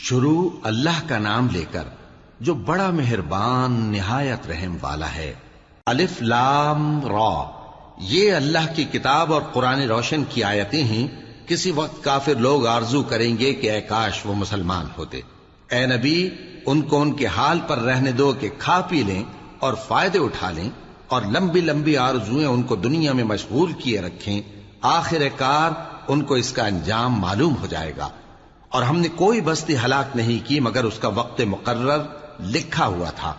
شروع اللہ کا نام لے کر جو بڑا مہربان نہایت رحم والا ہے۔ الف لام را، یہ اللہ کی کتاب اور قرآن روشن کی آیتیں ہیں۔ کسی وقت کافر لوگ آرزو کریں گے کہ اے کاش وہ مسلمان ہوتے۔ اے نبی، ان کو ان کے حال پر رہنے دو کہ کھا پی لیں اور فائدے اٹھا لیں، اور لمبی لمبی آرزویں ان کو دنیا میں مشغول کیے رکھیں۔ آخر کار ان کو اس کا انجام معلوم ہو جائے گا۔ اور ہم نے کوئی بستی ہلاک نہیں کی مگر اس کا وقت مقرر لکھا ہوا تھا۔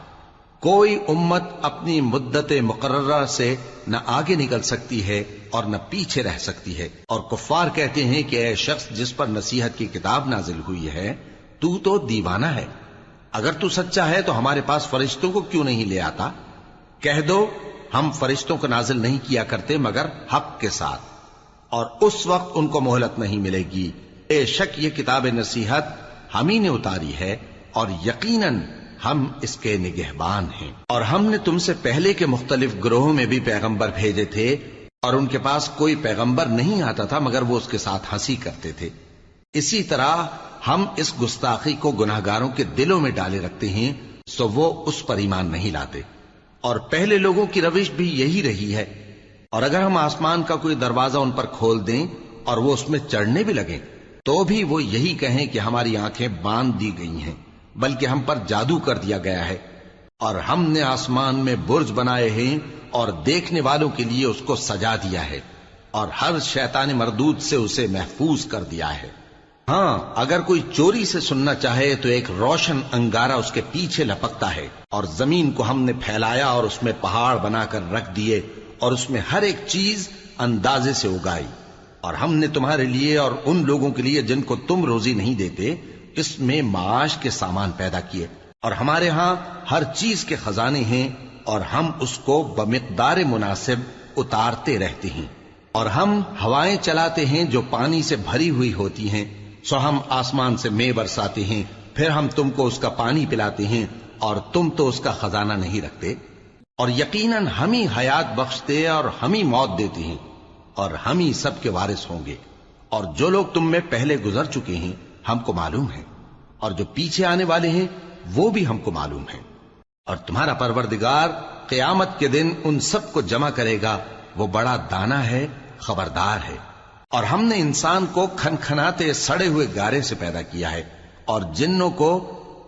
کوئی امت اپنی مدت مقررہ سے نہ آگے نکل سکتی ہے اور نہ پیچھے رہ سکتی ہے۔ اور کفار کہتے ہیں کہ اے شخص جس پر نصیحت کی کتاب نازل ہوئی ہے، تو دیوانہ ہے۔ اگر تو سچا ہے تو ہمارے پاس فرشتوں کو کیوں نہیں لے آتا؟ کہہ دو ہم فرشتوں کو نازل نہیں کیا کرتے مگر حق کے ساتھ، اور اس وقت ان کو مہلت نہیں ملے گی۔ بے شک یہ کتاب نصیحت ہم ہی نے اتاری ہے، اور یقیناً ہم اس کے نگہبان ہیں۔ اور ہم نے تم سے پہلے کے مختلف گروہوں میں بھی پیغمبر بھیجے تھے، اور ان کے پاس کوئی پیغمبر نہیں آتا تھا مگر وہ اس کے ساتھ ہنسی کرتے تھے۔ اسی طرح ہم اس گستاخی کو گناہگاروں کے دلوں میں ڈالے رکھتے ہیں، سو وہ اس پر ایمان نہیں لاتے۔ اور پہلے لوگوں کی روش بھی یہی رہی ہے۔ اور اگر ہم آسمان کا کوئی دروازہ ان پر کھول دیں اور وہ اس میں چڑھنے بھی لگیں تو بھی وہ یہی کہیں کہ ہماری آنکھیں باندھ دی گئی ہیں، بلکہ ہم پر جادو کر دیا گیا ہے۔ اور ہم نے آسمان میں برج بنائے ہیں اور دیکھنے والوں کے لیے اس کو سجا دیا ہے، اور ہر شیطان مردود سے اسے محفوظ کر دیا ہے۔ ہاں، اگر کوئی چوری سے سننا چاہے تو ایک روشن انگارہ اس کے پیچھے لپکتا ہے، اور زمین کو ہم نے پھیلایا اور اس میں پہاڑ بنا کر رکھ دیے، اور اس میں ہر ایک چیز اندازے سے اگائی۔ اور ہم نے تمہارے لیے اور ان لوگوں کے لیے جن کو تم روزی نہیں دیتے اس میں معاش کے سامان پیدا کیے، اور ہمارے ہاں ہر چیز کے خزانے ہیں، اور ہم اس کو بمقدار مناسب اتارتے رہتے ہیں۔ اور ہم ہوائیں چلاتے ہیں جو پانی سے بھری ہوئی ہوتی ہیں، سو ہم آسمان سے مے برساتے ہیں، پھر ہم تم کو اس کا پانی پلاتے ہیں، اور تم تو اس کا خزانہ نہیں رکھتے۔ اور یقیناً ہم ہی حیات بخشتے اور ہم ہی موت دیتے ہیں، اور ہم ہی سب کے وارث ہوں گے۔ اور جو لوگ تم میں پہلے گزر چکے ہیں ہم کو معلوم ہے، اور جو پیچھے آنے والے ہیں وہ بھی ہم کو معلوم ہے۔ اور تمہارا پروردگار قیامت کے دن ان سب کو جمع کرے گا، وہ بڑا دانا ہے، خبردار ہے۔ اور ہم نے انسان کو کھنکھناتے سڑے ہوئے گارے سے پیدا کیا ہے، اور جنوں کو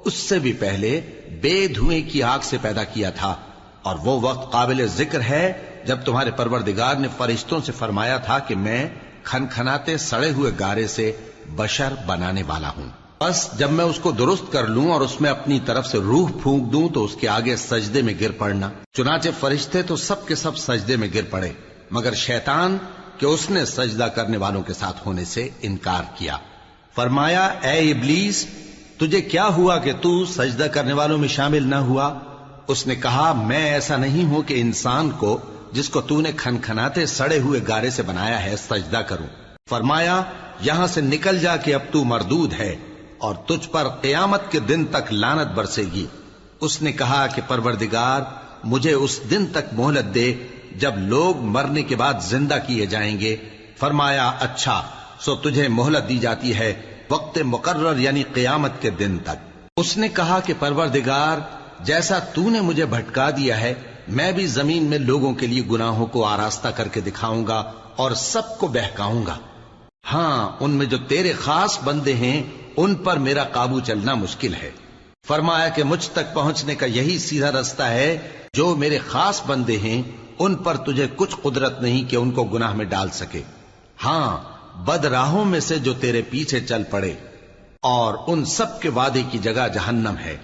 اس سے بھی پہلے بے دھوئیں کی آگ سے پیدا کیا تھا۔ اور وہ وقت قابل ذکر ہے جب تمہارے پروردگار نے فرشتوں سے فرمایا تھا کہ میں کھنکھناتے سڑے ہوئے گارے سے بشر بنانے والا ہوں، بس جب میں اس کو درست کر لوں اور اس میں اپنی طرف سے روح پھونک دوں تو اس کے آگے سجدے میں گر پڑنا۔ چنانچہ فرشتے تو سب کے سب سجدے میں گر پڑے مگر شیطان کہ اس نے سجدہ کرنے والوں کے ساتھ ہونے سے انکار کیا۔ فرمایا اے ابلیس، تجھے کیا ہوا کہ تو سجدہ کرنے والوں میں شامل نہ ہوا؟ اس نے کہا میں ایسا نہیں ہوں کہ انسان کو جس کو تو نے کھنکھناتے سڑے ہوئے گارے سے بنایا ہے سجدہ کروں۔ فرمایا یہاں سے نکل جا کہ اب تو مردود ہے، اور تجھ پر قیامت کے دن تک لعنت برسے گی۔ اس نے کہا کہ پروردگار مجھے اس دن تک مہلت دے جب لوگ مرنے کے بعد زندہ کیے جائیں گے۔ فرمایا اچھا، سو تجھے مہلت دی جاتی ہے وقت مقرر یعنی قیامت کے دن تک۔ اس نے کہا کہ پروردگار جیسا تو نے مجھے بھٹکا دیا ہے میں بھی زمین میں لوگوں کے لیے گناہوں کو آراستہ کر کے دکھاؤں گا اور سب کو بہکاؤں گا۔ ہاں، ان میں جو تیرے خاص بندے ہیں ان پر میرا قابو چلنا مشکل ہے۔ فرمایا کہ مجھ تک پہنچنے کا یہی سیدھا رستہ ہے، جو میرے خاص بندے ہیں ان پر تجھے کچھ قدرت نہیں کہ ان کو گناہ میں ڈال سکے۔ ہاں، بد راہوں میں سے جو تیرے پیچھے چل پڑے، اور ان سب کے وعدے کی جگہ جہنم ہے۔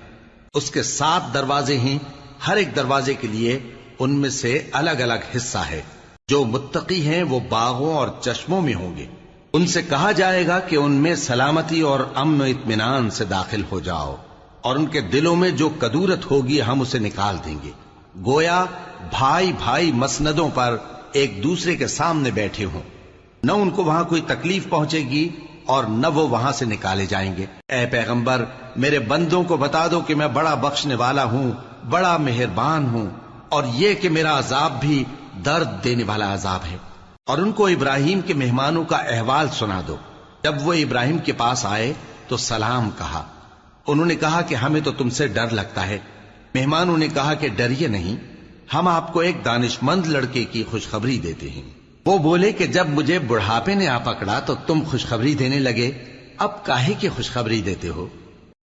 اس کے 7 دروازے ہیں، ہر ایک دروازے کے لیے ان میں سے الگ الگ حصہ ہے۔ جو متقی ہیں وہ باغوں اور چشموں میں ہوں گے۔ ان سے کہا جائے گا کہ ان میں سلامتی اور امن و اطمینان سے داخل ہو جاؤ، اور ان کے دلوں میں جو کدورت ہوگی ہم اسے نکال دیں گے، گویا بھائی بھائی مسندوں پر ایک دوسرے کے سامنے بیٹھے ہوں۔ نہ ان کو وہاں کوئی تکلیف پہنچے گی اور نہ وہ وہاں سے نکالے جائیں گے۔ اے پیغمبر میرے بندوں کو بتا دو کہ میں بڑا بخشنے والا ہوں، بڑا مہربان ہوں، اور یہ کہ میرا عذاب بھی درد دینے والا عذاب ہے۔ اور ان کو ابراہیم کے مہمانوں کا احوال سنا دو۔ جب وہ ابراہیم کے پاس آئے تو سلام کہا، انہوں نے کہا کہ ہمیں تو تم سے ڈر لگتا ہے۔ مہمانوں نے کہا کہ ڈریے نہیں، ہم آپ کو ایک دانش مند لڑکے کی خوشخبری دیتے ہیں۔ وہ بولے کہ جب مجھے بڑھاپے نے آ پکڑا تو تم خوشخبری دینے لگے، اب کاہے کی خوشخبری دیتے ہو؟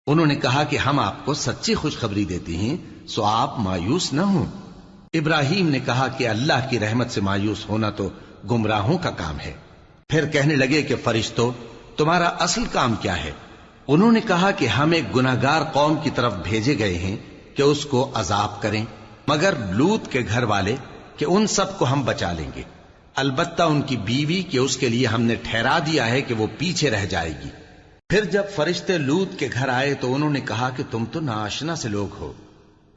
انہوں نے کہا کہ ہم آپ کو سچی خوشخبری دیتے ہیں، سو آپ مایوس نہ ہوں۔ ابراہیم نے کہا کہ اللہ کی رحمت سے مایوس ہونا تو گمراہوں کا کام ہے۔ پھر کہنے لگے کہ فرشتوں، تمہارا اصل کام کیا ہے؟ انہوں نے کہا کہ ہم ایک گناہگار قوم کی طرف بھیجے گئے ہیں کہ اس کو عذاب کریں، مگر لوط کے گھر والے کہ ان سب کو ہم بچا لیں گے، البتہ ان کی بیوی کہ اس کے لیے ہم نے ٹھہرا دیا ہے کہ وہ پیچھے رہ جائے گی۔ پھر جب فرشتے لوط کے گھر آئے تو انہوں نے کہا کہ تم تو ناآشنا سے لوگ ہو۔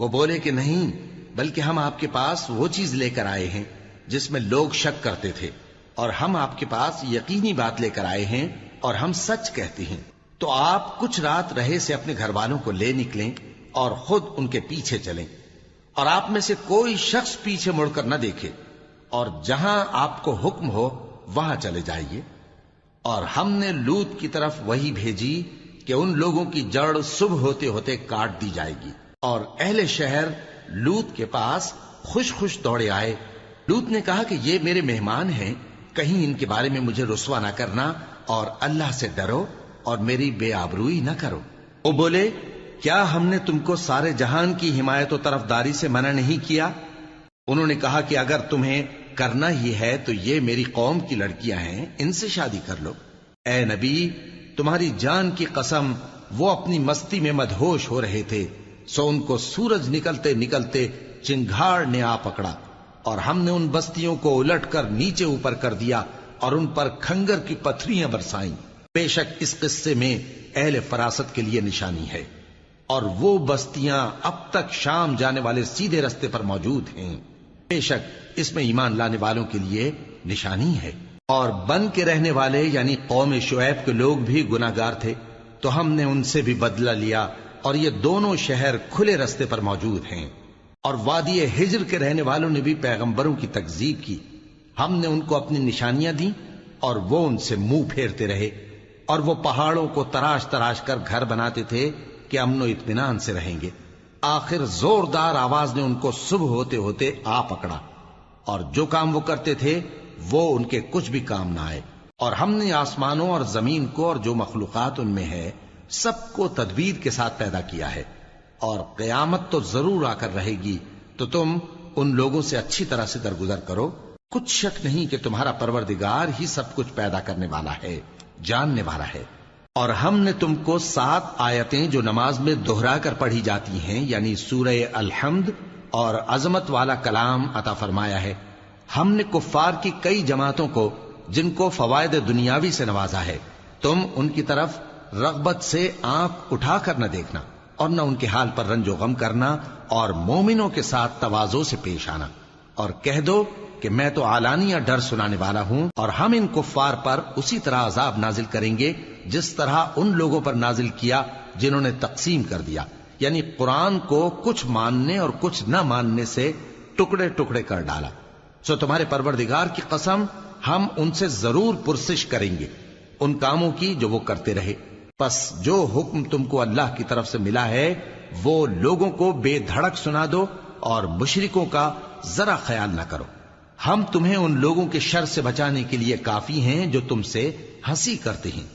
وہ بولے کہ نہیں، بلکہ ہم آپ کے پاس وہ چیز لے کر آئے ہیں جس میں لوگ شک کرتے تھے، اور ہم آپ کے پاس یقینی بات لے کر آئے ہیں اور ہم سچ کہتے ہیں۔ تو آپ کچھ رات رہے سے اپنے گھر والوں کو لے نکلیں اور خود ان کے پیچھے چلیں، اور آپ میں سے کوئی شخص پیچھے مڑ کر نہ دیکھے، اور جہاں آپ کو حکم ہو وہاں چلے جائیے۔ اور ہم نے لوط کی طرف وہی بھیجی کہ ان لوگوں کی جڑ صبح ہوتے ہوتے کاٹ دی جائے گی، اور اہل شہر لوط کے پاس خوش خوش دوڑے آئے۔ لوط نے کہا کہ یہ میرے مہمان ہیں، کہیں ان کے بارے میں مجھے رسوا نہ کرنا، اور اللہ سے ڈرو اور میری بے آبروئی نہ کرو۔ وہ بولے، کیا ہم نے تم کو سارے جہان کی حمایت و طرفداری سے منع نہیں کیا؟ انہوں نے کہا کہ اگر تمہیں کرنا ہی ہے تو یہ میری قوم کی لڑکیاں ہیں، ان سے شادی کر لو۔ اے نبی، تمہاری جان کی قسم، وہ اپنی مستی میں مدہوش ہو رہے تھے، سو ان کو سورج نکلتے نکلتے چنگھاڑ نے آ پکڑا، اور ہم نے ان بستیوں کو الٹ کر نیچے اوپر کر دیا اور ان پر کھنگر کی پتھریاں برسائیں۔ بے شک اس قصے میں اہل فراست کے لیے نشانی ہے، اور وہ بستیاں اب تک شام جانے والے سیدھے رستے پر موجود ہیں۔ بے شک اس میں ایمان لانے والوں کے لیے نشانی ہے۔ اور بن کے رہنے والے یعنی قوم شعیب کے لوگ بھی گناہگار تھے، تو ہم نے ان سے بھی بدلہ لیا، اور یہ دونوں شہر کھلے رستے پر موجود ہیں۔ اور وادی ہجر کے رہنے والوں نے بھی پیغمبروں کی تکذیب کی، ہم نے ان کو اپنی نشانیاں دی اور وہ ان سے منہ پھیرتے رہے، اور وہ پہاڑوں کو تراش تراش کر گھر بناتے تھے کہ امن و اطمینان سے رہیں گے۔ آخر زوردار آواز نے ان کو صبح ہوتے ہوتے آ پکڑا، اور جو کام وہ کرتے تھے وہ ان کے کچھ بھی کام نہ آئے۔ اور ہم نے آسمانوں اور زمین کو اور جو مخلوقات ان میں ہے سب کو تدبیر کے ساتھ پیدا کیا ہے، اور قیامت تو ضرور آ کر رہے گی، تو تم ان لوگوں سے اچھی طرح سے درگزر کرو۔ کچھ شک نہیں کہ تمہارا پروردگار ہی سب کچھ پیدا کرنے والا ہے، جاننے والا ہے۔ اور ہم نے تم کو 7 آیتیں جو نماز میں دہرا کر پڑھی جاتی ہیں، یعنی سورہ الحمد اور عظمت والا کلام عطا فرمایا ہے۔ ہم نے کفار کی کئی جماعتوں کو جن کو فوائد دنیاوی سے نوازا ہے، تم ان کی طرف رغبت سے آنکھ اٹھا کر نہ دیکھنا، اور نہ ان کے حال پر رنج و غم کرنا، اور مومنوں کے ساتھ تواضع سے پیش آنا، اور کہہ دو کہ میں تو اعلانیہ ڈر سنانے والا ہوں، اور ہم ان کفار پر اسی طرح عذاب نازل کریں گے جس طرح ان لوگوں پر نازل کیا جنہوں نے تقسیم کر دیا، یعنی قرآن کو کچھ ماننے اور کچھ نہ ماننے سے ٹکڑے ٹکڑے کر ڈالا۔ سو تمہارے پروردگار کی قسم، ہم ان سے ضرور پرسش کریں گے ان کاموں کی جو وہ کرتے رہے۔ پس جو حکم تم کو اللہ کی طرف سے ملا ہے وہ لوگوں کو بے دھڑک سنا دو، اور مشرکوں کا ذرا خیال نہ کرو۔ ہم تمہیں ان لوگوں کے شر سے بچانے کے لیے کافی ہیں جو تم سے ہنسی کرتے ہیں،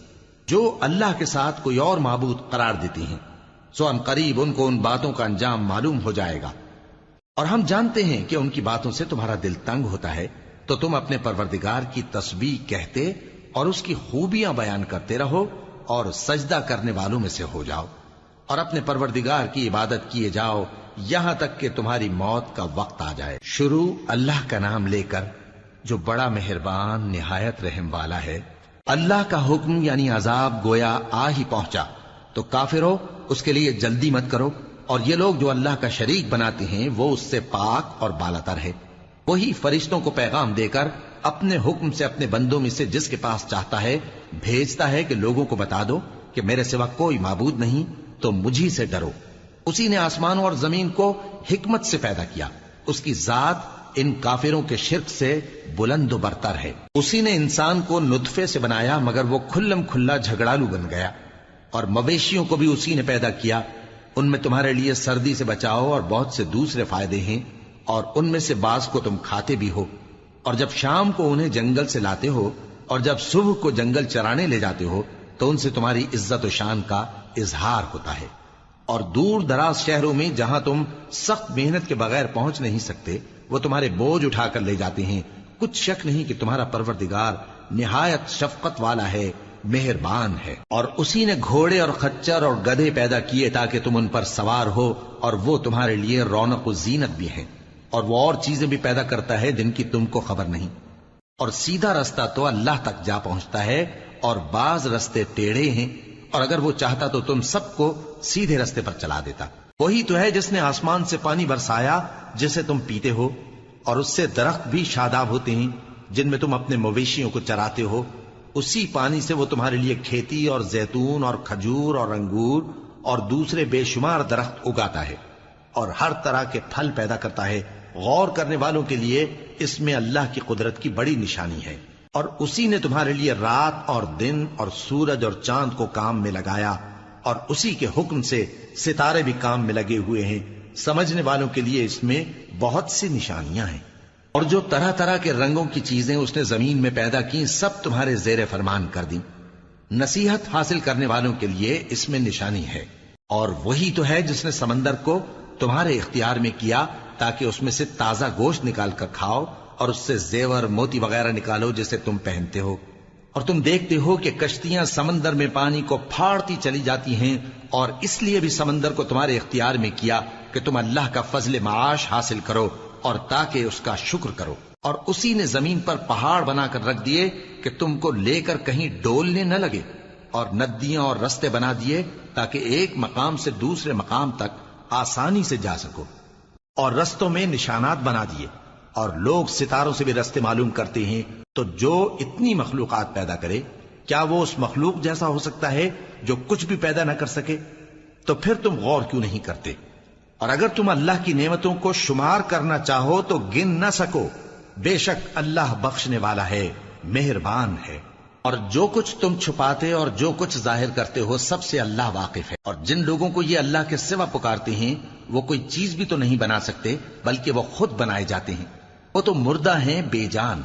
جو اللہ کے ساتھ کوئی اور معبود قرار دیتے ہیں، سو ان قریب ان کو ان باتوں کا انجام معلوم ہو جائے گا۔ اور ہم جانتے ہیں کہ ان کی باتوں سے تمہارا دل تنگ ہوتا ہے، تو تم اپنے پروردگار کی تسبیح کہتے اور اس کی خوبیاں بیان کرتے رہو، اور سجدہ کرنے والوں میں سے ہو جاؤ، اور اپنے پروردگار کی عبادت کیے جاؤ یہاں تک کہ تمہاری موت کا وقت آ جائے۔ شروع اللہ کا نام لے کر جو بڑا مہربان نہایت رحم والا ہے۔ اللہ کا حکم یعنی عذاب گویا آ ہی پہنچا، تو کافرو اس کے لیے جلدی مت کرو، اور یہ لوگ جو اللہ کا شریک بناتے ہیں وہ اس سے پاک اور بالاتر ہے۔ وہی فرشتوں کو پیغام دے کر اپنے حکم سے اپنے بندوں میں سے جس کے پاس چاہتا ہے بھیجتا ہے کہ لوگوں کو بتا دو کہ میرے سوا کوئی معبود نہیں، تو مجھی سے ڈرو۔ اسی نے آسمانوں اور زمین کو حکمت سے پیدا کیا، اس کی ذات ان کافروں کے شرک سے بلند و برتر ہے۔ اسی نے انسان کو نطفے سے بنایا مگر وہ کھلم کھلا جھگڑالو بن گیا، اور مویشیوں کو بھی اسی نے پیدا کیا، ان میں تمہارے لیے سردی سے بچاؤ اور بہت سے دوسرے فائدے ہیں، اور ان میں سے بعض کو تم کھاتے بھی ہو۔ اور جب شام کو انہیں جنگل سے لاتے ہو اور جب صبح کو جنگل چرانے لے جاتے ہو تو ان سے تمہاری عزت و شان کا اظہار ہوتا ہے۔ اور دور دراز شہروں میں جہاں تم سخت محنت کے بغیر پہنچ نہیں سکتے وہ تمہارے بوجھ اٹھا کر لے جاتے ہیں۔ کچھ شک نہیں کہ تمہارا پروردگار نہایت شفقت والا ہے، مہربان ہے۔ اور اسی نے گھوڑے اور خچر اور گدھے پیدا کیے تاکہ تم ان پر سوار ہو، اور وہ تمہارے لیے رونق و زینت بھی ہیں۔ اور وہ اور چیزیں بھی پیدا کرتا ہے جن کی تم کو خبر نہیں۔ اور سیدھا رستہ تو اللہ تک جا پہنچتا ہے، اور بعض رستے ٹیڑھے ہیں، اور اگر وہ چاہتا تو تم سب کو سیدھے رستے پر چلا دیتا۔ وہی تو ہے جس نے آسمان سے پانی برسایا جسے تم پیتے ہو، اور اس سے درخت بھی شاداب ہوتے ہیں جن میں تم اپنے مویشیوں کو چراتے ہو۔ اسی پانی سے وہ تمہارے لیے کھیتی اور زیتون اور کھجور اور انگور اور دوسرے بے شمار درخت اگاتا ہے، اور ہر طرح کے پھل پیدا کرتا ہے۔ غور کرنے والوں کے لیے اس میں اللہ کی قدرت کی بڑی نشانی ہے۔ اور اسی نے تمہارے لیے رات اور دن اور سورج اور چاند کو کام میں لگایا، اور اسی کے حکم سے ستارے بھی کام میں لگے ہوئے ہیں۔ سمجھنے والوں کے لیے اس میں بہت سی نشانیاں ہیں۔ اور جو طرح طرح کے رنگوں کی چیزیں اس نے زمین میں پیدا کی سب تمہارے زیر فرمان کر دیں۔ نصیحت حاصل کرنے والوں کے لیے اس میں نشانی ہے۔ اور وہی تو ہے جس نے سمندر کو تمہارے اختیار میں کیا تاکہ اس میں سے تازہ گوشت نکال کر کھاؤ، اور اس سے زیور موتی وغیرہ نکالو جسے تم پہنتے ہو۔ اور تم دیکھتے ہو کہ کشتیاں سمندر میں پانی کو پھاڑتی چلی جاتی ہیں، اور اس لیے بھی سمندر کو تمہارے اختیار میں کیا کہ تم اللہ کا فضل معاش حاصل کرو اور تاکہ اس کا شکر کرو۔ اور اسی نے زمین پر پہاڑ بنا کر رکھ دیے کہ تم کو لے کر کہیں ڈولنے نہ لگے، اور ندیاں اور رستے بنا دیے تاکہ ایک مقام سے دوسرے مقام تک آسانی سے جا سکو، اور رستوں میں نشانات بنا دیے۔ اور لوگ ستاروں سے بھی رستے معلوم کرتے ہیں۔ تو جو اتنی مخلوقات پیدا کرے کیا وہ اس مخلوق جیسا ہو سکتا ہے جو کچھ بھی پیدا نہ کر سکے؟ تو پھر تم غور کیوں نہیں کرتے؟ اور اگر تم اللہ کی نعمتوں کو شمار کرنا چاہو تو گن نہ سکو۔ بے شک اللہ بخشنے والا ہے، مہربان ہے۔ اور جو کچھ تم چھپاتے اور جو کچھ ظاہر کرتے ہو سب سے اللہ واقف ہے۔ اور جن لوگوں کو یہ اللہ کے سوا پکارتے ہیں وہ کوئی چیز بھی تو نہیں بنا سکتے بلکہ وہ خود بنائے جاتے ہیں۔ وہ تو مردہ ہیں بے جان،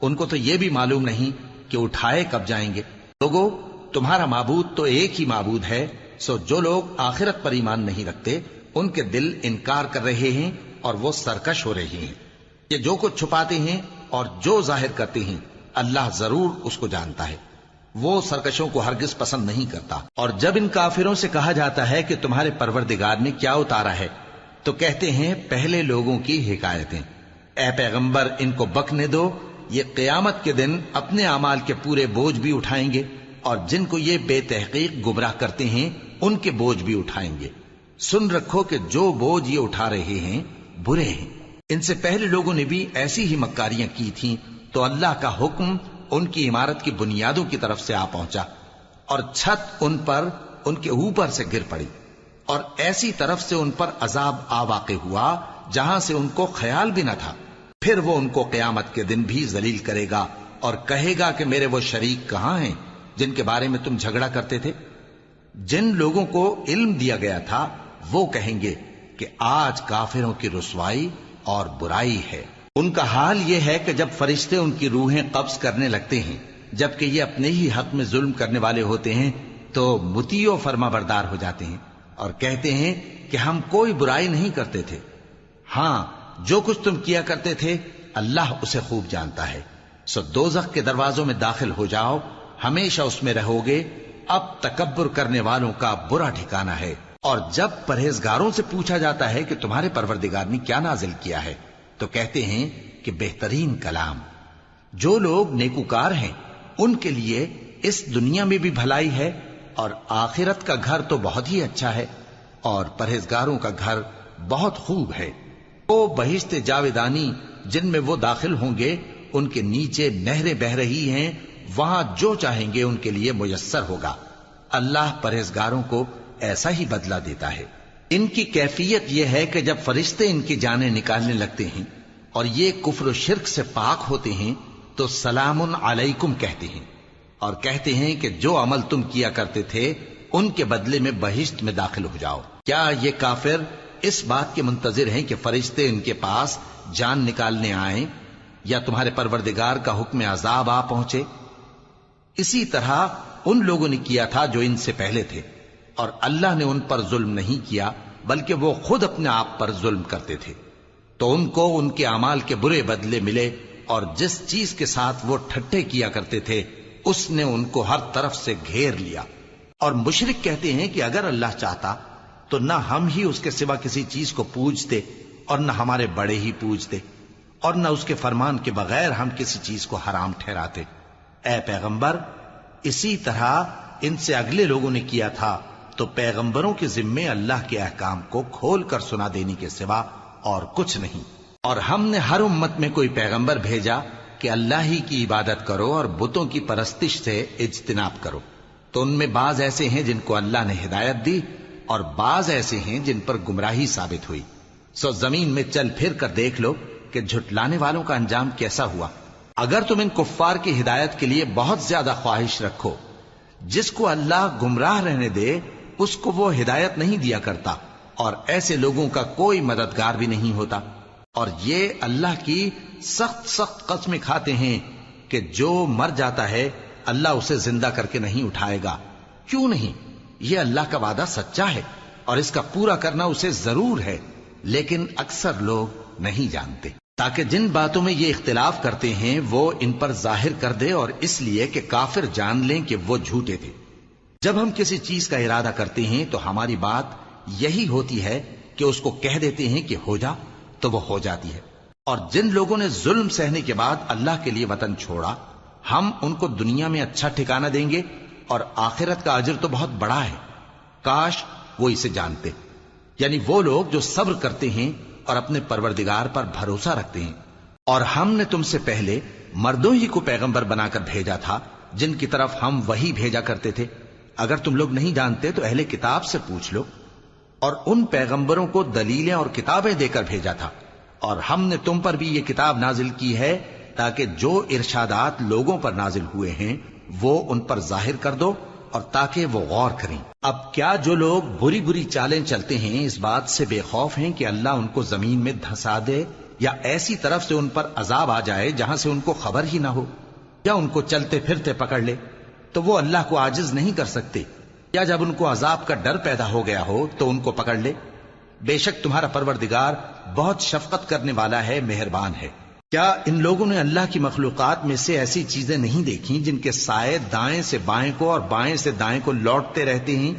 ان کو تو یہ بھی معلوم نہیں کہ اٹھائے کب جائیں گے۔ لوگو، تمہارا معبود تو ایک ہی معبود ہے، سو جو لوگ آخرت پر ایمان نہیں رکھتے ان کے دل انکار کر رہے ہیں اور وہ سرکش ہو رہے ہیں۔ یہ جو کچھ چھپاتے ہیں اور جو ظاہر کرتے ہیں اللہ ضرور اس کو جانتا ہے۔ وہ سرکشوں کو ہرگز پسند نہیں کرتا۔ اور جب ان کافروں سے کہا جاتا ہے کہ تمہارے پروردگار نے کیا اتارا ہے تو کہتے ہیں پہلے لوگوں کی حکایتیں۔ اے پیغمبر، ان کو بکنے دو، یہ قیامت کے دن اپنے اعمال کے پورے بوجھ بھی اٹھائیں گے، اور جن کو یہ بے تحقیق گمراہ کرتے ہیں ان کے بوجھ بھی اٹھائیں گے۔ سن رکھو کہ جو بوجھ یہ اٹھا رہے ہیں برے ہیں۔ ان سے پہلے لوگوں نے بھی ایسی ہی مکاریاں کی تھیں تو اللہ کا حکم ان کی عمارت کی بنیادوں کی طرف سے آ پہنچا، اور چھت ان پر ان کے اوپر سے گر پڑی، اور ایسی طرف سے ان پر عذاب آ واقع ہوا جہاں سے ان کو خیال بھی نہ تھا۔ پھر وہ ان کو قیامت کے دن بھی ذلیل کرے گا اور کہے گا کہ میرے وہ شریک کہاں ہیں جن کے بارے میں تم جھگڑا کرتے تھے؟ جن لوگوں کو علم دیا گیا تھا وہ کہیں گے کہ آج کافروں کی رسوائی اور برائی ہے۔ ان کا حال یہ ہے کہ جب فرشتے ان کی روحیں قبض کرنے لگتے ہیں جبکہ یہ اپنے ہی حق میں ظلم کرنے والے ہوتے ہیں تو مطیع و فرما بردار ہو جاتے ہیں اور کہتے ہیں کہ ہم کوئی برائی نہیں کرتے تھے۔ ہاں، جو کچھ تم کیا کرتے تھے اللہ اسے خوب جانتا ہے۔ سو دوزخ کے دروازوں میں داخل ہو جاؤ، ہمیشہ اس میں رہو گے۔ اب تکبر کرنے والوں کا برا ٹھکانہ ہے۔ اور جب پرہیزگاروں سے پوچھا جاتا ہے کہ تمہارے پروردگار نے کیا نازل کیا ہے تو کہتے ہیں کہ بہترین کلام۔ جو لوگ نیکوکار ہیں ان کے لیے اس دنیا میں بھی بھلائی ہے اور آخرت کا گھر تو بہت ہی اچھا ہے، اور پرہیزگاروں کا گھر بہت خوب ہے۔ وہ بہشت جاویدانی جن میں وہ داخل ہوں گے، ان کے نیچے نہریں بہہ رہی ہیں، وہاں جو چاہیں گے ان کے لیے میسر ہوگا۔ اللہ پرہیزگاروں کو ایسا ہی بدلہ دیتا ہے۔ ان کی کیفیت یہ ہے کہ جب فرشتے ان کی جانیں نکالنے لگتے ہیں اور یہ کفر و شرک سے پاک ہوتے ہیں تو سلام علیکم کہتے ہیں، اور کہتے ہیں کہ جو عمل تم کیا کرتے تھے ان کے بدلے میں بہشت میں داخل ہو جاؤ۔ کیا یہ کافر اس بات کے منتظر ہیں کہ فرشتے ان کے پاس جان نکالنے آئیں یا تمہارے پروردگار کا حکم عذاب آ پہنچے؟ اسی طرح ان لوگوں نے کیا تھا جو ان سے پہلے تھے، اور اللہ نے ان پر ظلم نہیں کیا بلکہ وہ خود اپنے آپ پر ظلم کرتے تھے۔ تو ان کو ان کے اعمال کے برے بدلے ملے، اور جس چیز کے ساتھ وہ ٹھٹھے کیا کرتے تھے اس نے ان کو ہر طرف سے گھیر لیا۔ اور مشرک کہتے ہیں کہ اگر اللہ چاہتا تو نہ ہم ہی اس کے سوا کسی چیز کو پوجتے اور نہ ہمارے بڑے ہی پوجتے، اور نہ اس کے فرمان کے بغیر ہم کسی چیز کو حرام ٹھہراتے۔ اے پیغمبر، اسی طرح ان سے اگلے لوگوں نے کیا تھا، تو پیغمبروں کے ذمے اللہ کے احکام کو کھول کر سنا دینے کے سوا اور کچھ نہیں۔ اور ہم نے ہر امت میں کوئی پیغمبر بھیجا کہ اللہ ہی کی عبادت کرو اور بتوں کی پرستش سے اجتناب کرو، تو ان میں بعض ایسے ہیں جن کو اللہ نے ہدایت دی اور بعض ایسے ہیں جن پر گمراہی ثابت ہوئی۔ سو زمین میں چل پھر کر دیکھ لو کہ جھٹلانے والوں کا انجام کیسا ہوا۔ اگر تم ان کفار کی ہدایت کے لیے بہت زیادہ خواہش رکھو، جس کو اللہ گمراہ رہنے دے اس کو وہ ہدایت نہیں دیا کرتا، اور ایسے لوگوں کا کوئی مددگار بھی نہیں ہوتا۔ اور یہ اللہ کی سخت سخت قسمیں کھاتے ہیں کہ جو مر جاتا ہے اللہ اسے زندہ کر کے نہیں اٹھائے گا۔ کیوں نہیں؟ یہ اللہ کا وعدہ سچا ہے اور اس کا پورا کرنا اسے ضرور ہے، لیکن اکثر لوگ نہیں جانتے۔ تاکہ جن باتوں میں یہ اختلاف کرتے ہیں وہ ان پر ظاہر کر دے، اور اس لیے کہ کافر جان لیں کہ وہ جھوٹے تھے۔ جب ہم کسی چیز کا ارادہ کرتے ہیں تو ہماری بات یہی ہوتی ہے کہ اس کو کہہ دیتے ہیں کہ ہو جا، تو وہ ہو جاتی ہے۔ اور جن لوگوں نے ظلم سہنے کے بعد اللہ کے لیے وطن چھوڑا، ہم ان کو دنیا میں اچھا ٹھکانہ دیں گے، اور آخرت کا اجر تو بہت بڑا ہے۔ کاش وہ اسے جانتے، یعنی وہ لوگ جو صبر کرتے ہیں اور اپنے پروردگار پر بھروسہ رکھتے ہیں۔ اور ہم نے تم سے پہلے مردوں ہی کو پیغمبر بنا کر بھیجا تھا جن کی طرف ہم وہی بھیجا کرتے تھے۔ اگر تم لوگ نہیں جانتے تو اہل کتاب سے پوچھ لو۔ اور ان پیغمبروں کو دلیلیں اور کتابیں دے کر بھیجا تھا، اور ہم نے تم پر بھی یہ کتاب نازل کی ہے تاکہ جو ارشادات لوگوں پر نازل ہوئے ہیں وہ ان پر ظاہر کر دو، اور تاکہ وہ غور کریں۔ اب کیا جو لوگ بری بری چالیں چلتے ہیں اس بات سے بے خوف ہیں کہ اللہ ان کو زمین میں دھسا دے، یا ایسی طرف سے ان پر عذاب آ جائے جہاں سے ان کو خبر ہی نہ ہو، یا ان کو چلتے پھرتے پکڑ لے؟ تو وہ اللہ کو عاجز نہیں کر سکتے، یا جب ان کو عذاب کا ڈر پیدا ہو گیا ہو تو ان کو پکڑ لے؟ بے شک تمہارا پروردگار بہت شفقت کرنے والا ہے، مہربان ہے۔ کیا ان لوگوں نے اللہ کی مخلوقات میں سے ایسی چیزیں نہیں دیکھی جن کے سائے دائیں سے بائیں کو اور بائیں سے دائیں کو لوٹتے رہتے ہیں،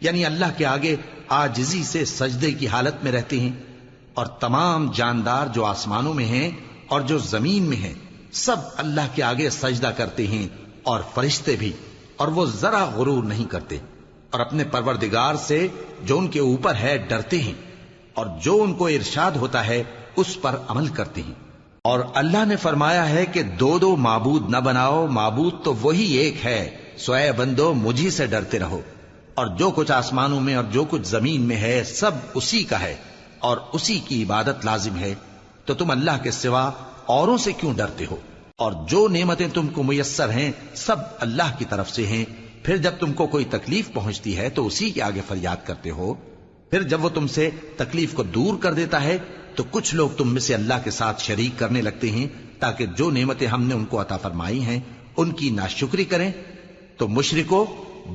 یعنی اللہ کے آگے عاجزی سے سجدے کی حالت میں رہتے ہیں؟ اور تمام جاندار جو آسمانوں میں ہیں اور جو زمین میں ہیں سب اللہ کے آگے سجدہ کرتے ہیں، اور فرشتے بھی، اور وہ ذرا غرور نہیں کرتے، اور اپنے پروردگار سے جو ان کے اوپر ہے ڈرتے ہیں، اور جو ان کو ارشاد ہوتا ہے اس پر عمل کرتے ہیں۔ اور اللہ نے فرمایا ہے کہ دو دو معبود نہ بناؤ، معبود تو وہی ایک ہے، سو اے بندو مجھی سے ڈرتے رہو۔ اور جو کچھ آسمانوں میں اور جو کچھ زمین میں ہے سب اسی کا ہے، اور اسی کی عبادت لازم ہے، تو تم اللہ کے سوا اوروں سے کیوں ڈرتے ہو؟ اور جو نعمتیں تم کو میسر ہیں سب اللہ کی طرف سے ہیں۔ پھر جب تم کو کوئی تکلیف پہنچتی ہے تو اسی کے آگے فریاد کرتے ہو، پھر جب وہ تم سے تکلیف کو دور کر دیتا ہے تو کچھ لوگ تم میں سے اللہ کے ساتھ شریک کرنے لگتے ہیں تاکہ جو نعمتیں ہم نے ان کو عطا فرمائی ہیں ان کی ناشکری کریں۔ تو مشرکو،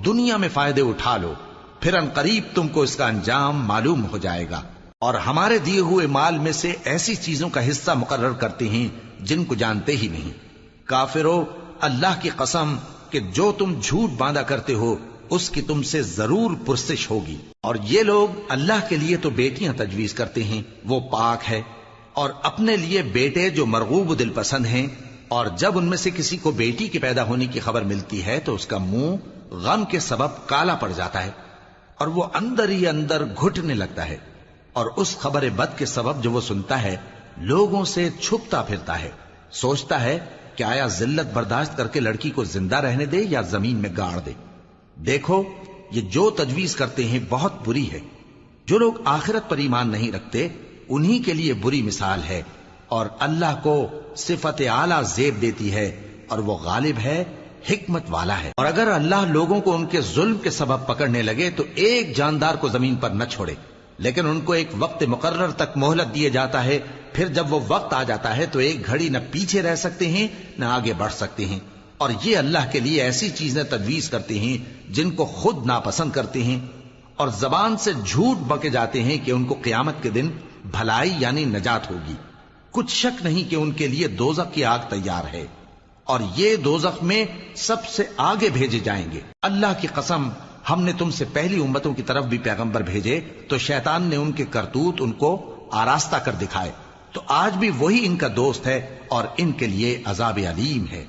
دنیا میں فائدے اٹھا لو، پھر ان قریب تم کو اس کا انجام معلوم ہو جائے گا۔ اور ہمارے دیے ہوئے مال میں سے ایسی چیزوں کا حصہ مقرر کرتے ہیں جن کو جانتے ہی نہیں۔ کافرو، اللہ کی قسم کہ جو تم جھوٹ باندھا کرتے ہو اس کی تم سے ضرور پرسش ہوگی۔ اور یہ لوگ اللہ کے لیے تو بیٹیاں تجویز کرتے ہیں، وہ پاک ہے، اور اپنے لیے بیٹے جو مرغوب دل پسند ہیں، اور جب ان میں سے کسی کو بیٹی کے پیدا ہونے کی خبر ملتی ہے تو اس کا منہ غم کے سبب کالا پڑ جاتا ہے، اور وہ اندر ہی اندر گھٹنے لگتا ہے، اور اس خبر بد کے سبب جو وہ سنتا ہے لوگوں سے چھپتا پھرتا ہے، سوچتا ہے کہ آیا ذلت برداشت کر کے لڑکی کو زندہ رہنے دے یا زمین میں گاڑ دے۔ دیکھو، یہ جو تجویز کرتے ہیں بہت بری ہے۔ جو لوگ آخرت پر ایمان نہیں رکھتے انہی کے لیے بری مثال ہے، اور اللہ کو صفت اعلیٰ زیب دیتی ہے، اور وہ غالب ہے حکمت والا ہے۔ اور اگر اللہ لوگوں کو ان کے ظلم کے سبب پکڑنے لگے تو ایک جاندار کو زمین پر نہ چھوڑے، لیکن ان کو ایک وقت مقرر تک مہلت دیے جاتا ہے، پھر جب وہ وقت آ جاتا ہے تو ایک گھڑی نہ پیچھے رہ سکتے ہیں نہ آگے بڑھ سکتے ہیں۔ اور یہ اللہ کے لیے ایسی چیزیں تجویز کرتے ہیں جن کو خود ناپسند کرتے ہیں، اور زبان سے جھوٹ بکے جاتے ہیں کہ ان کو قیامت کے دن بھلائی یعنی نجات ہوگی۔ کچھ شک نہیں کہ ان کے لیے دوزخ کی آگ تیار ہے، اور یہ دوزخ میں سب سے آگے بھیجے جائیں گے۔ اللہ کی قسم، ہم نے تم سے پہلی امتوں کی طرف بھی پیغمبر بھیجے تو شیطان نے ان کے کرتوت ان کو آراستہ کر دکھائے، تو آج بھی وہی ان کا دوست ہے اور ان کے لیے عذاب علیم ہے۔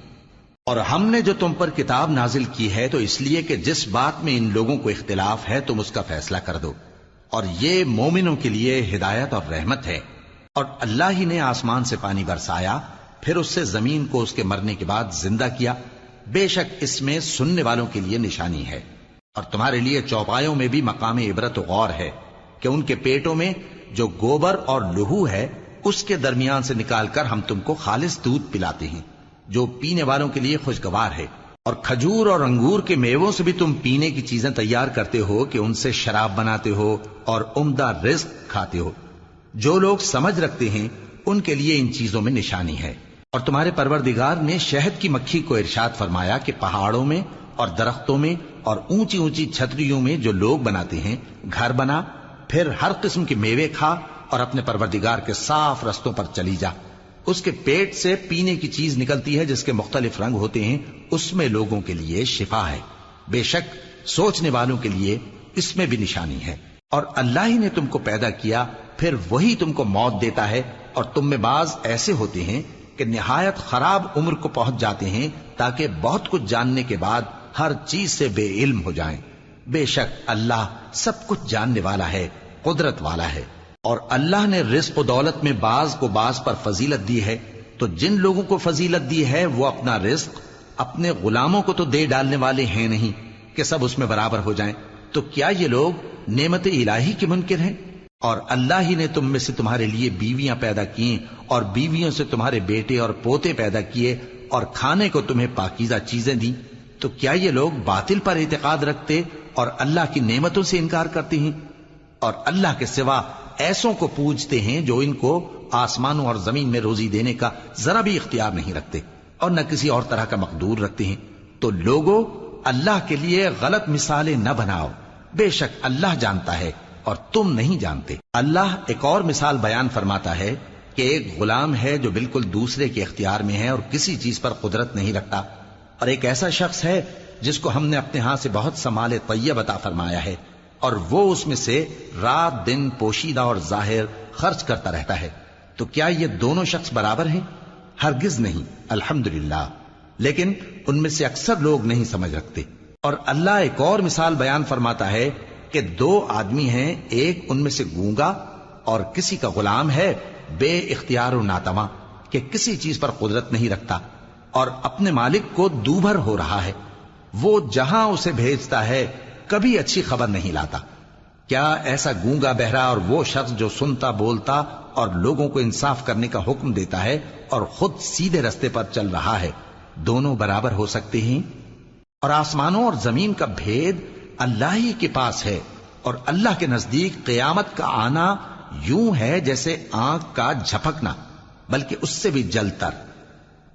اور ہم نے جو تم پر کتاب نازل کی ہے تو اس لیے کہ جس بات میں ان لوگوں کو اختلاف ہے تم اس کا فیصلہ کر دو، اور یہ مومنوں کے لیے ہدایت اور رحمت ہے۔ اور اللہ ہی نے آسمان سے پانی برسایا، پھر اس سے زمین کو اس کے مرنے کے بعد زندہ کیا، بے شک اس میں سننے والوں کے لیے نشانی ہے۔ اور تمہارے لیے چوپایوں میں بھی مقام عبرت و غور ہے کہ ان کے پیٹوں میں جو گوبر اور لہو ہے اس کے درمیان سے نکال کر ہم تم کو خالص دودھ پلاتے ہیں جو پینے والوں کے لیے خوشگوار ہے، اور کھجور اور انگور کے میووں سے بھی تم پینے کی چیزیں تیار کرتے ہو کہ ان سے شراب بناتے ہو اور عمدہ رزق کھاتے ہو۔ جو لوگ سمجھ رکھتے ہیں ان کے لیے ان چیزوں میں نشانی ہے۔ اور تمہارے پروردگار نے شہد کی مکھی کو ارشاد فرمایا کہ پہاڑوں میں اور درختوں میں اور اونچی اونچی چھتریوں میں جو لوگ بناتے ہیں گھر بنا، پھر ہر قسم کے میوے کھا اور اپنے پروردگار کے صاف رستوں پر چلی جا۔ اس کے پیٹ سے پینے کی چیز نکلتی ہے جس کے مختلف رنگ ہوتے ہیں، اس میں لوگوں کے لیے شفا ہے، بے شک سوچنے والوں کے لیے اس میں بھی نشانی ہے۔ اور اللہ ہی نے تم کو پیدا کیا، پھر وہی تم کو موت دیتا ہے، اور تم میں بعض ایسے ہوتے ہیں کہ نہایت خراب عمر کو پہنچ جاتے ہیں تاکہ بہت کچھ جاننے کے بعد ہر چیز سے بے علم ہو جائیں۔ بے شک اللہ سب کچھ جاننے والا ہے، قدرت والا ہے۔ اور اللہ نے رزق و دولت میں بعض کو بعض پر فضیلت دی ہے، تو جن لوگوں کو فضیلت دی ہے وہ اپنا رزق اپنے غلاموں کو تو دے ڈالنے والے ہیں نہیں کہ سب اس میں برابر ہو جائیں، تو کیا یہ لوگ نعمت الہی کے منکر ہیں؟ اور اللہ ہی نے تم میں سے تمہارے لیے بیویاں پیدا کی اور بیویوں سے تمہارے بیٹے اور پوتے پیدا کیے اور کھانے کو تمہیں پاکیزہ چیزیں دیں، تو کیا یہ لوگ باطل پر اعتقاد رکھتے اور اللہ کی نعمتوں سے انکار کرتے ہیں؟ اور اللہ کے سوا ایسوں کو پوجتے ہیں جو ان کو آسمانوں اور زمین میں روزی دینے کا ذرا بھی اختیار نہیں رکھتے اور نہ کسی اور طرح کا مقدور رکھتے ہیں۔ تو لوگوں، اللہ کے لیے غلط مثالیں نہ بناؤ، بے شک اللہ جانتا ہے اور تم نہیں جانتے۔ اللہ ایک اور مثال بیان فرماتا ہے کہ ایک غلام ہے جو بالکل دوسرے کے اختیار میں ہے اور کسی چیز پر قدرت نہیں رکھتا، اور ایک ایسا شخص ہے جس کو ہم نے اپنے ہاں سے بہت سا مال طیب عطا فرمایا ہے اور وہ اس میں سے رات دن پوشیدہ اور ظاہر خرچ کرتا رہتا ہے، تو کیا یہ دونوں شخص برابر ہیں؟ ہرگز نہیں، الحمدللہ، لیکن ان میں سے اکثر لوگ نہیں سمجھ رکھتے۔ اور اللہ ایک اور مثال بیان فرماتا ہے کہ دو آدمی ہیں، ایک ان میں سے گونگا اور کسی کا غلام ہے بے اختیار و ناتواں کہ کسی چیز پر قدرت نہیں رکھتا اور اپنے مالک کو دوبھر ہو رہا ہے، وہ جہاں اسے بھیجتا ہے کبھی اچھی خبر نہیں لاتا۔ کیا ایسا گونگا بہرا اور وہ شخص جو سنتا بولتا اور لوگوں کو انصاف کرنے کا حکم دیتا ہے اور خود سیدھے رستے پر چل رہا ہے، دونوں برابر ہو سکتے ہیں؟ اور آسمانوں اور زمین کا بھید اللہ ہی کے پاس ہے، اور اللہ کے نزدیک قیامت کا آنا یوں ہے جیسے آنکھ کا جھپکنا، بلکہ اس سے بھی جل تر۔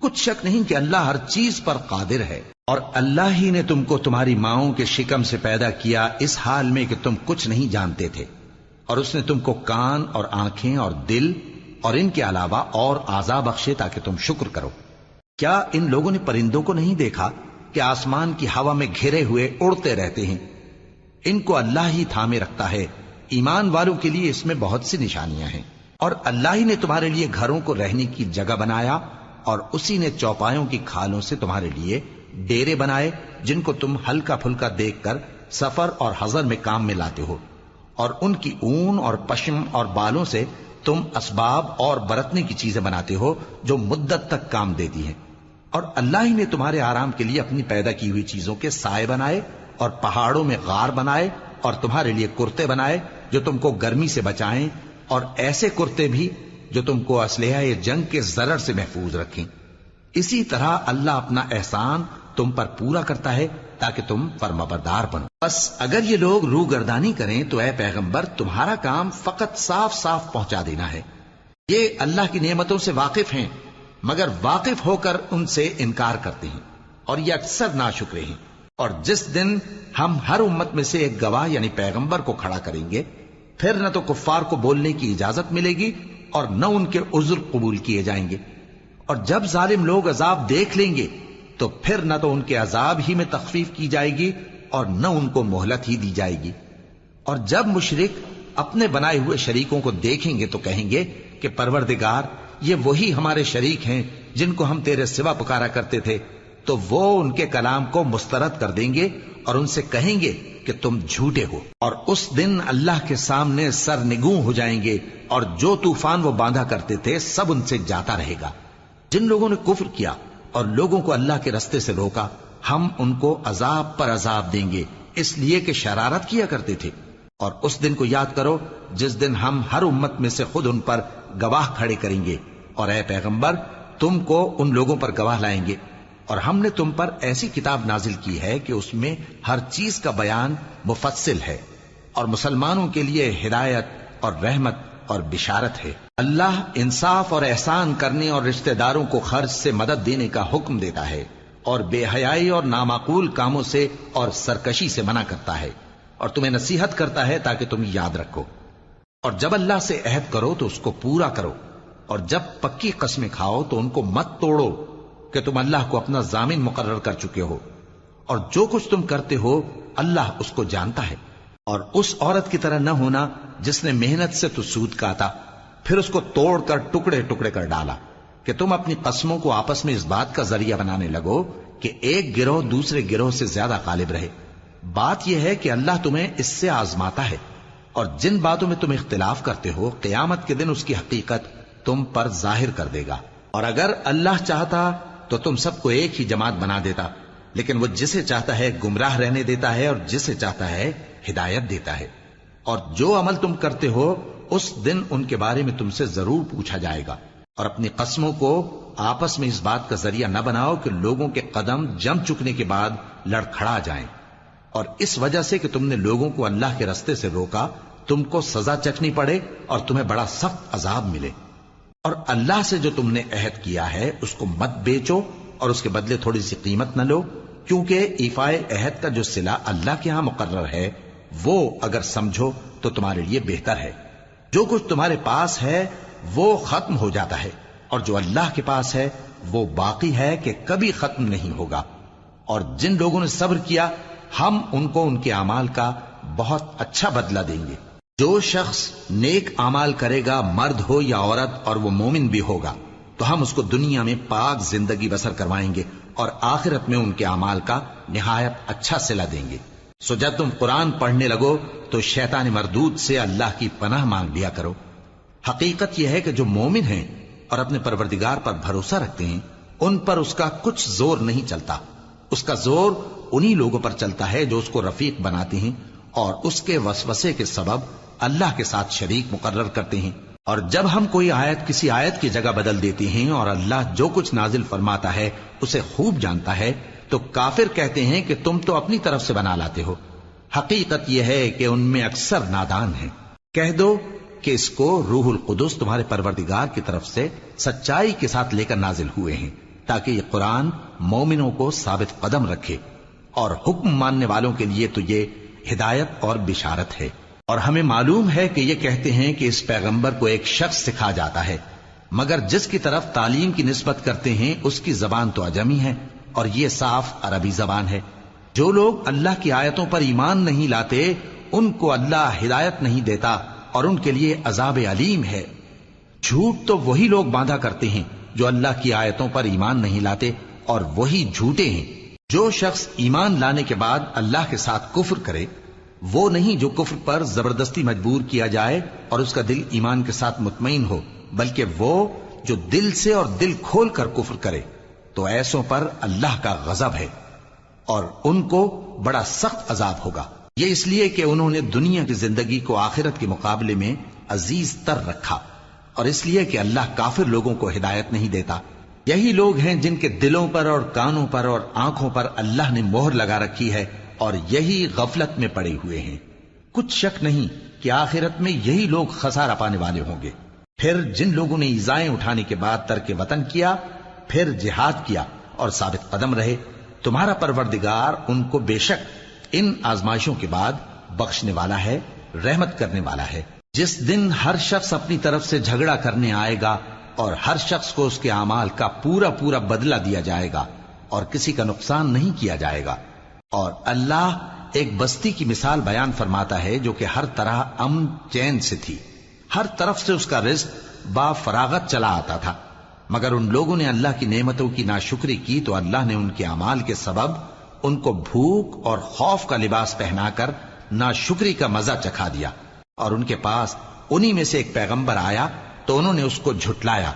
کچھ شک نہیں کہ اللہ ہر چیز پر قادر ہے۔ اور اللہ ہی نے تم کو تمہاری ماؤں کے شکم سے پیدا کیا اس حال میں کہ تم کچھ نہیں جانتے تھے، اور اس نے تم کو کان اور آنکھیں اور دل اور ان کے علاوہ اور اعضاء بخشے تاکہ تم شکر کرو۔ کیا ان لوگوں نے پرندوں کو نہیں دیکھا کہ آسمان کی ہوا میں گھرے ہوئے اڑتے رہتے ہیں؟ ان کو اللہ ہی تھامے رکھتا ہے۔ ایمان والوں کے لیے اس میں بہت سی نشانیاں ہیں۔ اور اللہ ہی نے تمہارے لیے گھروں کو رہنے کی جگہ بنایا، اور اسی نے چوپایوں کی کھالوں سے تمہارے لیے ڈیرے بنائے جن کو تم ہلکا پھلکا دیکھ کر سفر اور حضر میں کام میں لاتے ہو، اور ان کی اون اور پشم اور بالوں سے تم اسباب اور برتنے کی چیزیں بناتے ہو جو مدت تک کام دیتی ہیں۔ اور اللہ ہی نے تمہارے آرام کے لیے اپنی پیدا کی ہوئی چیزوں کے سائے بنائے اور پہاڑوں میں غار بنائے اور تمہارے لیے کرتے بنائے جو تم کو گرمی سے بچائیں، اور ایسے کرتے بھی جو تم کو اسلحہ جنگ کے ضرر سے محفوظ رکھیں۔ اسی طرح اللہ اپنا احسان تم پر پورا کرتا ہے تاکہ تم فرمانبردار بنو۔ بس اگر یہ لوگ روگردانی کریں تو اے پیغمبر تمہارا کام فقط صاف صاف پہنچا دینا ہے۔ یہ اللہ کی نعمتوں سے واقف ہیں مگر واقف ہو کر ان سے انکار کرتے ہیں اور یہ اکثر ناشکرے ہیں۔ اور جس دن ہم ہر امت میں سے ایک گواہ یعنی پیغمبر کو کھڑا کریں گے پھر نہ تو کفار کو بولنے کی اجازت ملے گی اور نہ ان کے عذر قبول کیے جائیں گے، اور جب ظالم لوگ عذاب دیکھ لیں گے تو پھر نہ تو ان کے عذاب ہی میں تخفیف کی جائے گی اور نہ ان کو مہلت ہی دی جائے گی۔ اور جب مشرک اپنے بنائے ہوئے شریکوں کو دیکھیں گے تو کہیں گے کہ پروردگار یہ وہی ہمارے شریک ہیں جن کو ہم تیرے سوا پکارا کرتے تھے، تو وہ ان کے کلام کو مسترد کر دیں گے اور ان سے کہیں گے کہ تم جھوٹے ہو، اور اس دن اللہ کے سامنے سرنگوں ہو جائیں گے اور جو طوفان وہ باندھا کرتے تھے سب ان سے جاتا رہے گا۔ جن لوگوں نے کفر کیا اور لوگوں کو اللہ کے رستے سے روکا ہم ان کو عذاب پر عذاب دیں گے اس لیے کہ شرارت کیا کرتے تھے۔ اور اس دن کو یاد کرو جس دن ہم ہر امت میں سے خود ان پر گواہ کھڑے کریں گے، اور اے پیغمبر تم کو ان لوگوں پر گواہ لائیں گے، اور ہم نے تم پر ایسی کتاب نازل کی ہے کہ اس میں ہر چیز کا بیان مفصل ہے اور مسلمانوں کے لیے ہدایت اور رحمت اور بشارت ہے۔ اللہ انصاف اور احسان کرنے اور رشتہ داروں کو خرچ سے مدد دینے کا حکم دیتا ہے اور بے حیائی اور نامعقول کاموں سے اور سرکشی سے منع کرتا ہے، اور تمہیں نصیحت کرتا ہے تاکہ تم یاد رکھو۔ اور جب اللہ سے عہد کرو تو اس کو پورا کرو، اور جب پکی قسمیں کھاؤ تو ان کو مت توڑو کہ تم اللہ کو اپنا ضامن مقرر کر چکے ہو، اور جو کچھ تم کرتے ہو اللہ اس کو جانتا ہے۔ اور اس عورت کی طرح نہ ہونا جس نے محنت سے تو سود کاتا پھر اس کو توڑ کر ٹکڑے ٹکڑے کر ڈالا، کہ تم اپنی قسموں کو آپس میں اس بات کا ذریعہ بنانے لگو کہ ایک گروہ دوسرے گروہ سے زیادہ غالب رہے۔ بات یہ ہے کہ اللہ تمہیں اس سے آزماتا ہے، اور جن باتوں میں تم اختلاف کرتے ہو قیامت کے دن اس کی حقیقت تم پر ظاہر کر دے گا۔ اور اگر اللہ چاہتا تو تم سب کو ایک ہی جماعت بنا دیتا، لیکن وہ جسے چاہتا ہے گمراہ رہنے دیتا ہے اور جسے چاہتا ہے ہدایت دیتا ہے۔ اور جو عمل تم کرتے ہو اس دن ان کے بارے میں تم سے ضرور پوچھا جائے گا۔ اور اپنی قسموں کو آپس میں اس بات کا ذریعہ نہ بناؤ کہ لوگوں کے قدم جم چکنے کے بعد لڑکھڑا جائیں، اور اس وجہ سے کہ تم نے لوگوں کو اللہ کے رستے سے روکا تم کو سزا چکھنی پڑے اور تمہیں بڑا سخت عذاب ملے۔ اور اللہ سے جو تم نے عہد کیا ہے اس کو مت بیچو اور اس کے بدلے تھوڑی سی قیمت نہ لو، کیونکہ ایفائے عہد کا جو صلہ اللہ کے ہاں مقرر ہے وہ اگر سمجھو تو تمہارے لیے بہتر ہے۔ جو کچھ تمہارے پاس ہے وہ ختم ہو جاتا ہے، اور جو اللہ کے پاس ہے وہ باقی ہے کہ کبھی ختم نہیں ہوگا۔ اور جن لوگوں نے صبر کیا ہم ان کو ان کے اعمال کا بہت اچھا بدلہ دیں گے۔ جو شخص نیک اعمال کرے گا مرد ہو یا عورت اور وہ مومن بھی ہوگا تو ہم اس کو دنیا میں پاک زندگی بسر کروائیں گے اور آخرت میں ان کے اعمال کا نہایت اچھا صلہ دیں گے۔ سو جب تم قرآن پڑھنے لگو تو شیطان مردود سے اللہ کی پناہ مانگ لیا کرو۔ حقیقت یہ ہے کہ جو مومن ہیں اور اپنے پروردگار پر بھروسہ رکھتے ہیں ان پر اس کا کچھ زور نہیں چلتا، اس کا زور انہی لوگوں پر چلتا ہے جو اس کو رفیق بناتے ہیں اور اس کے وسوسے کے سبب اللہ کے ساتھ شریک مقرر کرتے ہیں۔ اور جب ہم کوئی آیت کسی آیت کی جگہ بدل دیتے ہیں اور اللہ جو کچھ نازل فرماتا ہے اسے خوب جانتا ہے تو کافر کہتے ہیں کہ تم تو اپنی طرف سے بنا لاتے ہو۔ حقیقت یہ ہے کہ ان میں اکثر نادان ہیں۔ کہہ دو کہ اس کو روح القدس تمہارے پروردگار کی طرف سے سچائی کے ساتھ لے کر نازل ہوئے ہیں تاکہ یہ قرآن مومنوں کو ثابت قدم رکھے، اور حکم ماننے والوں کے لیے تو یہ ہدایت اور بشارت ہے۔ اور ہمیں معلوم ہے کہ یہ کہتے ہیں کہ اس پیغمبر کو ایک شخص سکھا جاتا ہے، مگر جس کی طرف تعلیم کی نسبت کرتے ہیں اس کی زبان تو عجمی ہے اور یہ صاف عربی زبان ہے۔ جو لوگ اللہ کی آیتوں پر ایمان نہیں لاتے ان کو اللہ ہدایت نہیں دیتا اور ان کے لیے عذاب علیم ہے۔ جھوٹ تو وہی لوگ باندھا کرتے ہیں جو اللہ کی آیتوں پر ایمان نہیں لاتے، اور وہی جھوٹے ہیں۔ جو شخص ایمان لانے کے بعد اللہ کے ساتھ کفر کرے وہ نہیں جو کفر پر زبردستی مجبور کیا جائے اور اس کا دل ایمان کے ساتھ مطمئن ہو، بلکہ وہ جو دل سے اور دل کھول کر کفر کرے، تو ایسوں پر اللہ کا غضب ہے اور ان کو بڑا سخت عذاب ہوگا۔ یہ اس لیے کہ انہوں نے دنیا کی زندگی کو آخرت کے مقابلے میں عزیز تر رکھا، اور اس لیے کہ اللہ کافر لوگوں کو ہدایت نہیں دیتا یہی لوگ ہیں جن کے دلوں پر اور کانوں پر اور آنکھوں پر اللہ نے مہر لگا رکھی ہے اور یہی غفلت میں پڑے ہوئے ہیں۔ کچھ شک نہیں کہ آخرت میں یہی لوگ خسارہ پانے والے ہوں گے۔ پھر جن لوگوں نے ایذائیں اٹھانے کے بعد ترک وطن کیا، پھر جہاد کیا اور ثابت قدم رہے، تمہارا پروردگار ان کو بے شک ان آزمائشوں کے بعد بخشنے والا ہے، رحمت کرنے والا ہے۔ جس دن ہر شخص اپنی طرف سے جھگڑا کرنے آئے گا اور ہر شخص کو اس کے اعمال کا پورا پورا بدلہ دیا جائے گا اور کسی کا نقصان نہیں کیا جائے گا۔ اور اللہ ایک بستی کی مثال بیان فرماتا ہے جو کہ ہر طرح امن چین سے تھی، ہر طرف سے اس کا رزق با فراغت چلا آتا تھا، مگر ان لوگوں نے اللہ کی نعمتوں کی ناشکری کی تو اللہ نے ان کے اعمال کے سبب ان کو بھوک اور خوف کا لباس پہنا کر ناشکری کا مزہ چکھا دیا۔ اور ان کے پاس انہی میں سے ایک پیغمبر آیا تو انہوں نے اس کو جھٹلایا،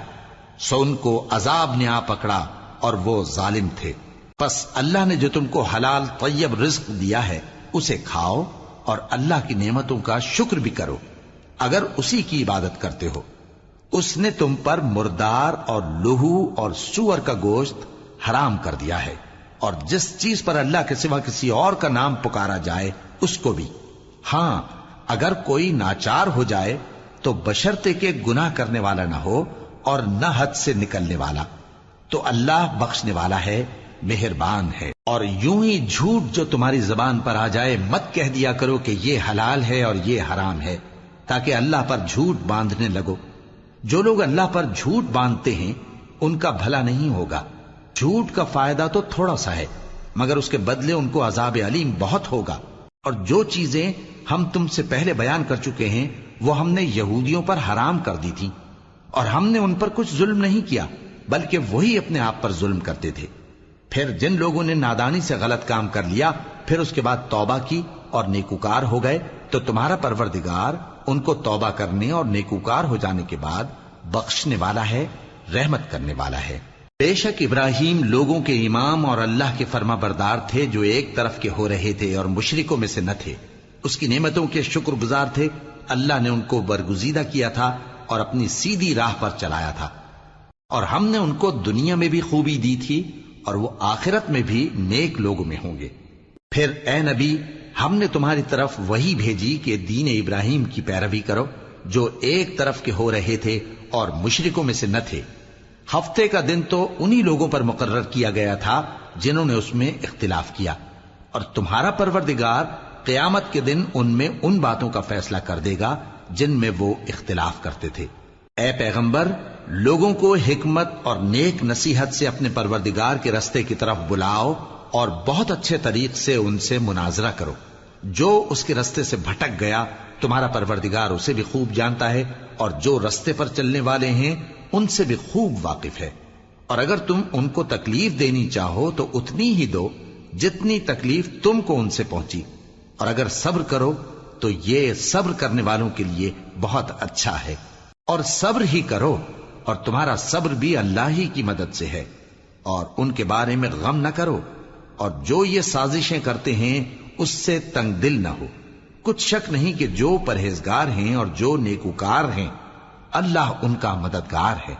سو ان کو عذاب نے آ پکڑا اور وہ ظالم تھے۔ پس اللہ نے جو تم کو حلال طیب رزق دیا ہے اسے کھاؤ اور اللہ کی نعمتوں کا شکر بھی کرو اگر اسی کی عبادت کرتے ہو۔ اس نے تم پر مردار اور لہو اور سور کا گوشت حرام کر دیا ہے، اور جس چیز پر اللہ کے سوا کسی اور کا نام پکارا جائے اس کو بھی۔ ہاں اگر کوئی ناچار ہو جائے تو بشرطے کہ گناہ کرنے والا نہ ہو اور نہ حد سے نکلنے والا، تو اللہ بخشنے والا ہے، مہربان ہے۔ اور یوں ہی جھوٹ جو تمہاری زبان پر آ جائے مت کہہ دیا کرو کہ یہ حلال ہے اور یہ حرام ہے، تاکہ اللہ پر جھوٹ باندھنے لگو۔ جو لوگ اللہ پر جھوٹ باندھتے ہیں ان کا بھلا نہیں ہوگا۔ جھوٹ کا فائدہ تو تھوڑا سا ہے، مگر اس کے بدلے ان کو عذاب علیم بہت ہوگا۔ اور جو چیزیں ہم تم سے پہلے بیان کر چکے ہیں وہ ہم نے یہودیوں پر حرام کر دی تھی، اور ہم نے ان پر کچھ ظلم نہیں کیا بلکہ وہی اپنے آپ پر ظلم کرتے تھے۔ پھر جن لوگوں نے نادانی سے غلط کام کر لیا پھر اس کے بعد توبہ کی اور نیکوکار ہو گئے تو تمہارا پروردگار ان کو توبہ کرنے اور نیکوکار ہو جانے کے بعد بخشنے والا ہے، رحمت کرنے والا ہے۔ بے شک ابراہیم لوگوں کے امام اور اللہ کے فرما بردار تھے جو ایک طرف کے ہو رہے تھے اور مشرکوں میں سے نہ تھے، اس کی نعمتوں کے شکر گزار تھے۔ اللہ نے ان کو برگزیدہ کیا تھا اور اپنی سیدھی راہ پر چلایا تھا، اور ہم نے ان کو دنیا میں بھی خوبی دی تھی اور وہ آخرت میں بھی نیک لوگوں میں ہوں گے۔ پھر اے نبی ہم نے تمہاری طرف وہی بھیجی کہ دین ابراہیم کی پیروی کرو جو ایک طرف کے ہو رہے تھے اور مشرکوں میں سے نہ تھے۔ ہفتے کا دن تو انہی لوگوں پر مقرر کیا گیا تھا جنہوں نے اس میں اختلاف کیا، اور تمہارا پروردگار قیامت کے دن ان میں ان باتوں کا فیصلہ کر دے گا جن میں وہ اختلاف کرتے تھے۔ اے پیغمبر لوگوں کو حکمت اور نیک نصیحت سے اپنے پروردگار کے رستے کی طرف بلاؤ اور بہت اچھے طریق سے ان سے مناظرہ کرو۔ جو اس کے رستے سے بھٹک گیا تمہارا پروردگار اسے بھی خوب جانتا ہے، اور جو رستے پر چلنے والے ہیں ان سے بھی خوب واقف ہے۔ اور اگر تم ان کو تکلیف دینی چاہو تو اتنی ہی دو جتنی تکلیف تم کو ان سے پہنچی، اور اگر صبر کرو تو یہ صبر کرنے والوں کے لیے بہت اچھا ہے۔ اور صبر ہی کرو، اور تمہارا صبر بھی اللہ ہی کی مدد سے ہے، اور ان کے بارے میں غم نہ کرو، اور جو یہ سازشیں کرتے ہیں اس سے تنگ دل نہ ہو۔ کچھ شک نہیں کہ جو پرہیزگار ہیں اور جو نیکوکار ہیں اللہ ان کا مددگار ہے۔